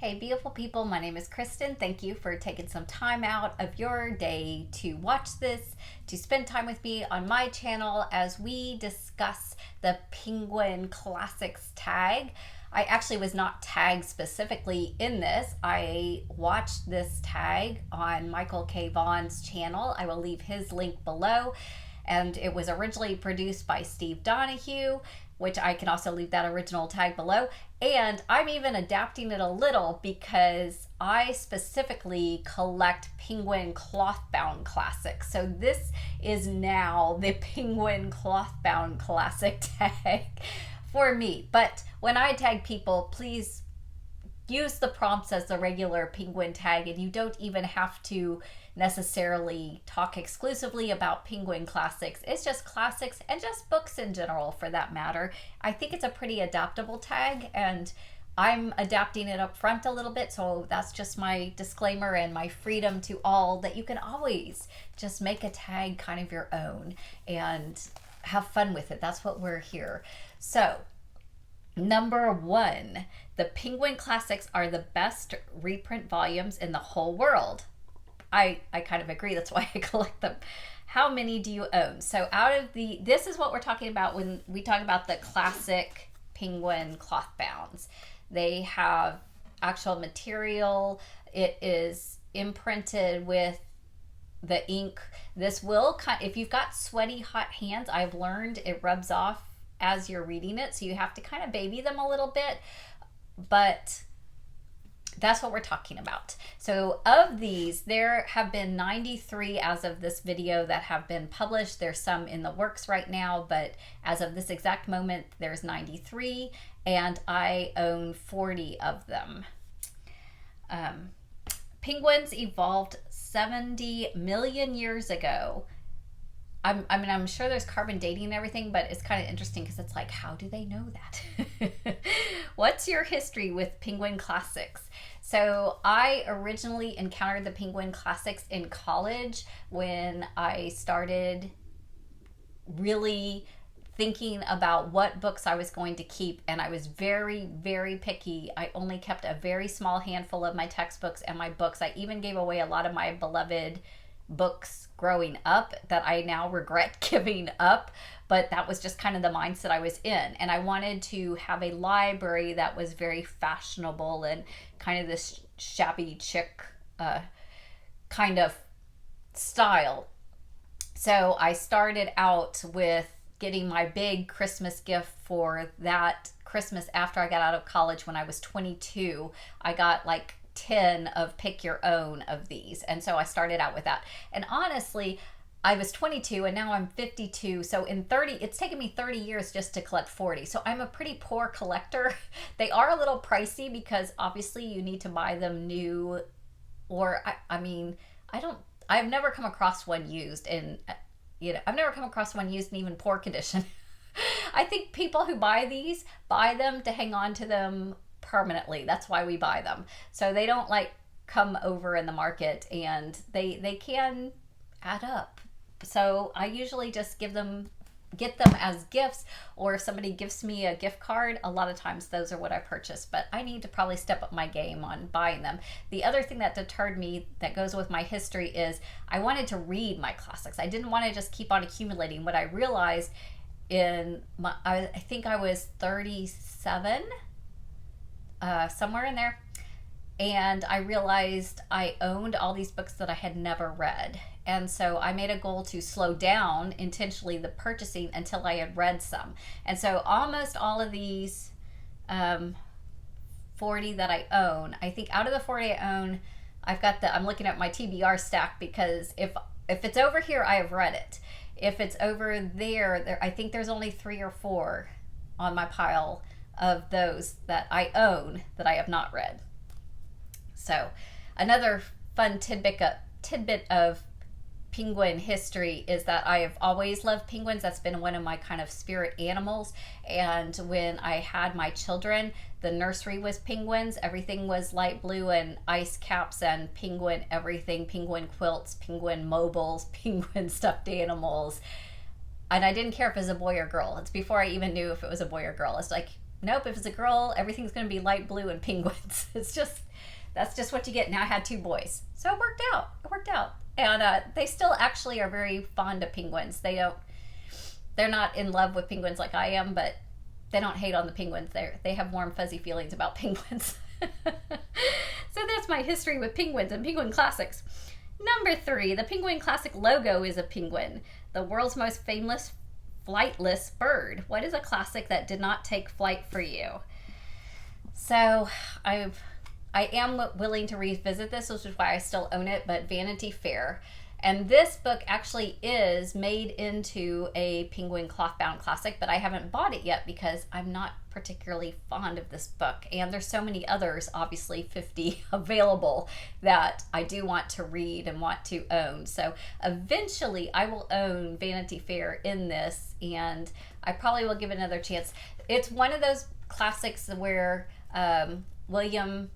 Hey, beautiful people, my name is Kristen. Thank you for taking some time out of your day to watch this, to spend time with me on my channel as we discuss the Penguin Classics tag. I actually was not tagged specifically in this. I watched this tag on Michael K Vaughn's channel. I will leave his link below. And it was originally produced by Steve Donohue, which I can also leave that original tag below. And I'm even adapting it a little because I specifically collect Penguin cloth-bound classics. So this is now the Penguin cloth-bound classic tag for me. But when I tag people, please use the prompts as the regular Penguin tag, and you don't even have to necessarily talk exclusively about Penguin classics. It's just classics and just books in general for that matter. I think it's a pretty adaptable tag, and I'm adapting it up front a little bit, so that's just my disclaimer and my freedom to all that you can always just make a tag kind of your own and have fun with it. That's what we're here. So number one, the Penguin Classics are the best reprint volumes in the whole world. I kind of agree. That's why I collect them. How many do you own? So out of this is what we're talking about when we talk about the classic Penguin cloth bounds. They have actual material. It is imprinted with the ink. This will, if you've got sweaty, hot hands, I've learned it rubs off as you're reading it. So you have to kind of baby them a little bit, but that's what we're talking about. So of these, there have been 93 as of this video that have been published. There's some in the works right now, but as of this exact moment, there's 93, and I own 40 of them. Penguins evolved 70 million years ago. I'm sure there's carbon dating and everything, but it's kind of interesting because it's like, how do they know that? What's your history with Penguin Classics? So I originally encountered the Penguin Classics in college when I started really thinking about what books I was going to keep, and I was very, very picky. I only kept a very small handful of my textbooks and my books. I even gave away a lot of my beloved books growing up that I now regret giving up, but that was just kind of the mindset I was in. And I wanted to have a library that was very fashionable and kind of this shabby chic kind of style. So I started out with getting my big Christmas gift for that Christmas after I got out of college when I was 22. I got like 10 of pick your own of these, and so I started out with that. And honestly, I was 22 and now I'm 52, so in 30, it's taken me 30 years just to collect 40. So I'm a pretty poor collector. They are a little pricey because obviously you need to buy them new, or I've never come across one used in, I've never come across one used in even poor condition. I think people who buy these buy them to hang on to them permanently. That's why we buy them. So they don't like come over in the market, and they can add up. So I usually just get them as gifts, or if somebody gives me a gift card, a lot of times those are what I purchase, but I need to probably step up my game on buying them. The other thing that deterred me that goes with my history is I wanted to read my classics. I didn't want to just keep on accumulating. What I realized I think I was 37, somewhere in there, and I realized I owned all these books that I had never read. And so I made a goal to slow down intentionally the purchasing until I had read some. And so almost all of these 40 that I own, I think out of the 40 I own, I'm looking at my TBR stack, because if it's over here, I have read it. If it's over there, I think there's only 3 or 4 on my pile of those that I own that I have not read. So another fun tidbit of penguin history is that I have always loved penguins. That's been one of my kind of spirit animals. And when I had my children, the nursery was penguins. Everything was light blue and ice caps and penguin everything, penguin quilts, penguin mobiles, penguin stuffed animals. And I didn't care if it was a boy or girl. It's before I even knew if it was a boy or girl. It's like, nope, if it's a girl, everything's going to be light blue and penguins. That's just what you get. Now I had two boys. So it worked out. It worked out. And they still actually are very fond of penguins. They're not in love with penguins like I am, but they don't hate on the penguins. They have warm, fuzzy feelings about penguins. So that's my history with penguins and penguin classics. Number 3, the Penguin Classic logo is a penguin, the world's most famous flightless bird. What is a classic that did not take flight for you? So I am willing to revisit this, which is why I still own it, but Vanity Fair. And this book actually is made into a penguin cloth-bound classic, but I haven't bought it yet because I'm not particularly fond of this book. And there's so many others, obviously 50 available, that I do want to read and want to own. So eventually I will own Vanity Fair in this, and I probably will give it another chance. It's one of those classics where William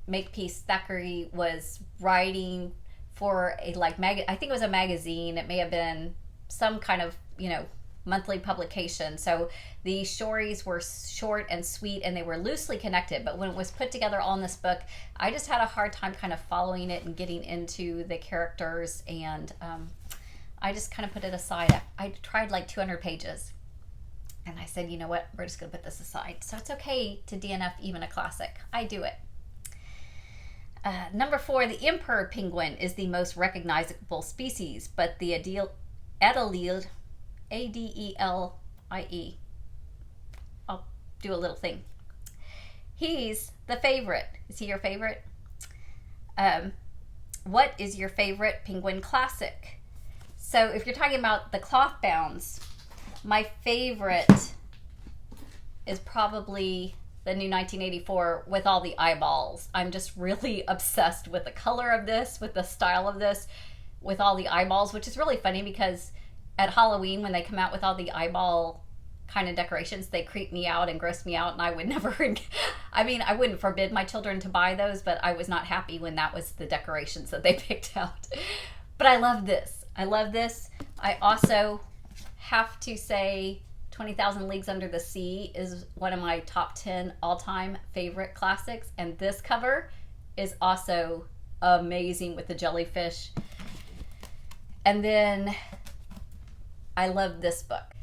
Makepeace Thackeray was writing for a I think it was a magazine. It may have been some kind of, monthly publication. So the stories were short and sweet, and they were loosely connected. But when it was put together all in this book, I just had a hard time kind of following it and getting into the characters, and I just kind of put it aside. I tried like 200 pages, and I said, you know what, we're just going to put this aside. So it's okay to DNF even a classic. I do it. Number 4, the emperor penguin is the most recognizable species, but the ADELIE, ADELIE, I'll do a little thing. He's the favorite. Is he your favorite? What is your favorite penguin classic? So if you're talking about the cloth bounds, my favorite is probably the new 1984 with all the eyeballs. I'm just really obsessed with the color of this, with the style of this, with all the eyeballs, which is really funny because at Halloween when they come out with all the eyeball kind of decorations, they creep me out and gross me out, and I would never, I wouldn't forbid my children to buy those, but I was not happy when that was the decorations that they picked out. But I love this. I also have to say 20,000 Leagues Under the Sea is one of my top 10 all-time favorite classics, and this cover is also amazing with the jellyfish. And then I love this book,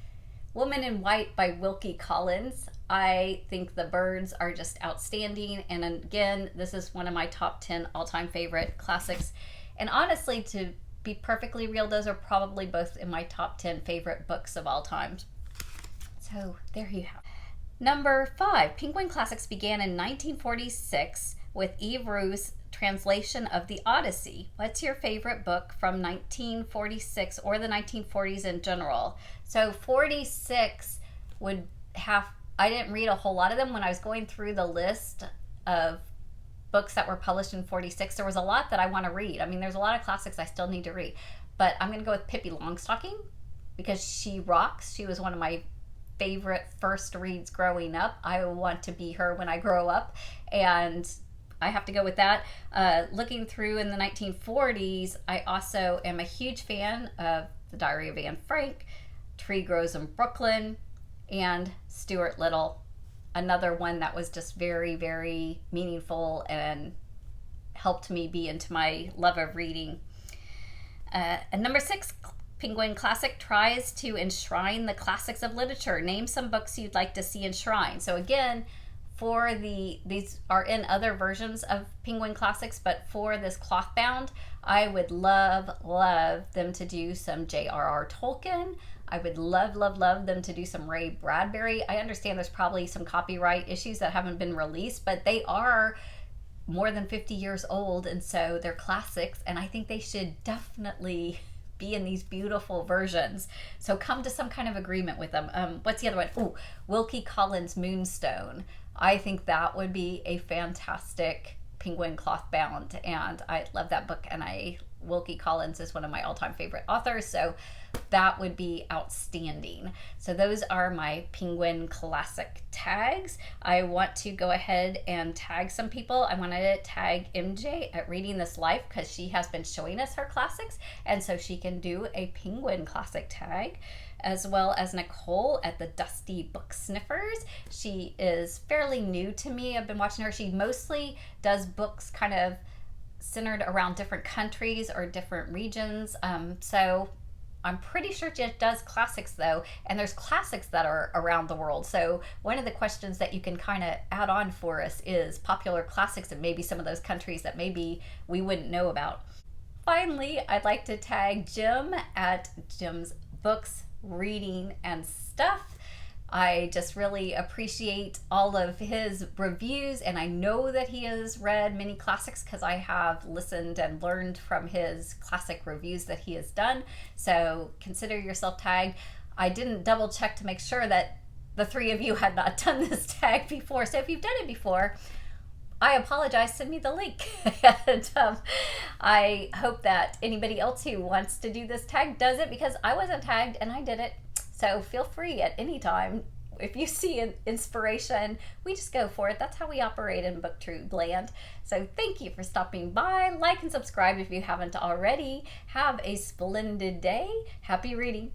Woman in White by Wilkie Collins. I think the birds are just outstanding, and again, this is one of my top 10 all-time favorite classics. And honestly, to be perfectly real, those are probably both in my top 10 favorite books of all time. So there you have it. Number 5, Penguin Classics began in 1946 with Ev Rieu's translation of the Odessey. What's your favorite book from 1946 or the 1940s in general? So 46 would have, I didn't read a whole lot of them. When I was going through the list of books that were published in 46, there was a lot that I want to read. There's a lot of classics I still need to read. But I'm going to go with Pippi Longstocking because she rocks. She was one of my favorite first reads growing up. I want to be her when I grow up, and I have to go with that. Looking through in the 1940s, I also am a huge fan of The Diary of Anne Frank, Tree Grows in Brooklyn, and Stuart Little. Another one that was just very, very meaningful and helped me be into my love of reading. And number 6, Penguin Classic tries to enshrine the classics of literature. Name some books you'd like to see enshrined. So again, these are in other versions of Penguin Classics, but for this cloth bound, I would love them to do some J.R.R. Tolkien. I would love them to do some Ray Bradbury. I understand there's probably some copyright issues that haven't been released, but they are more than 50 years old, and so they're classics, and I think they should definitely be in these beautiful versions. So come to some kind of agreement with them. What's the other one? Oh, Wilkie Collins' Moonstone. I think that would be a fantastic Penguin cloth bound, and I love that book, and Wilkie Collins is one of my all-time favorite authors, so that would be outstanding. So those are my Penguin Classic tags. I want to go ahead and tag some people. I wanted to tag MJ at Reading This Life because she has been showing us her classics, and so she can do a Penguin Classic tag. as well as Nicole at the Dusty Book Sniffers. She is fairly new to me. I've been watching her. She mostly does books kind of centered around different countries or different regions. So I'm pretty sure she does classics though, and there's classics that are around the world. So one of the questions that you can kind of add on for us is popular classics and maybe some of those countries that maybe we wouldn't know about. Finally, I'd like to tag Jim at Jim's Books, Reading, and Stuff. I just really appreciate all of his reviews, and I know that he has read many classics because I have listened and learned from his classic reviews that he has done. So consider yourself tagged. I didn't double check to make sure that the three of you had not done this tag before. So if you've done it before, I apologize. Send me the link. And I hope that anybody else who wants to do this tag does it, because I wasn't tagged and I did it. So feel free at any time. If you see an inspiration, we just go for it. That's how we operate in BookTube land. So thank you for stopping by. Like and subscribe if you haven't already. Have a splendid day. Happy reading.